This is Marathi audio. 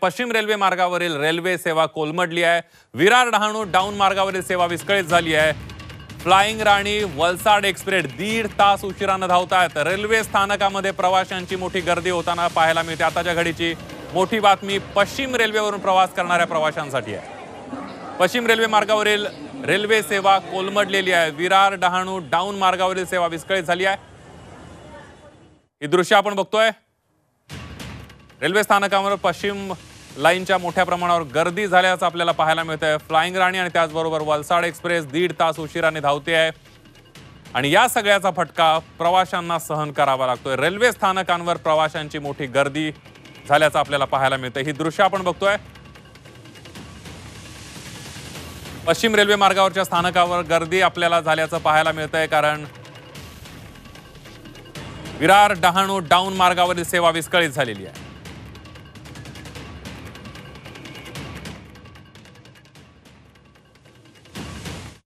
पश्चिम रेल्वे मार्गावरील रेल्वे सेवा कोलमडली आहे। विरार डहाणू डाऊन मार्गावरील सेवा विस्कळीत झाली आहे। फ्लाइंग राणी वलसाड एक्सप्रेस 1.5 तास उशिराने धावतात। रेल्वे स्थानकामध्ये प्रवाशांची मोठी गर्दी होताना पाहायला मिळते। आताच्या घडीची मोठी बातमी पश्चिम रेल्वेवरून प्रवास करणाऱ्या प्रवाशांसाठी आहे। पश्चिम रेल्वे मार्गावरील रेल्वे सेवा कोलमडलेली आहे। विरार डहाणू डाऊन मार्गावरील सेवा विस्कळीत झाली आहे। ही दृश्य आपण बघतोय। रेल्वे स्थानकावर पश्चिम लाईनच्या मोठ्या प्रमाणावर गर्दी झाल्याचं आपल्याला पाहायला मिळतंय। फ्लाइंग राणी आणि त्याचबरोबर वलसाड एक्सप्रेस 1.5 तास उशिराने धावते आहे आणि या सगळ्याचा फटका प्रवाशांना सहन करावा लागतोय। रेल्वे स्थानकांवर प्रवाशांची मोठी गर्दी झाल्याचं आपल्याला पाहायला मिळतंय। ही दृश्य आपण बघतोय। पश्चिम रेल्वे मार्गावरच्या स्थानकावर गर्दी आपल्याला झाल्याचं पाहायला मिळतंय, कारण विरार डहाणू डाऊन मार्गावरील सेवा विस्कळीत झालेली आहे।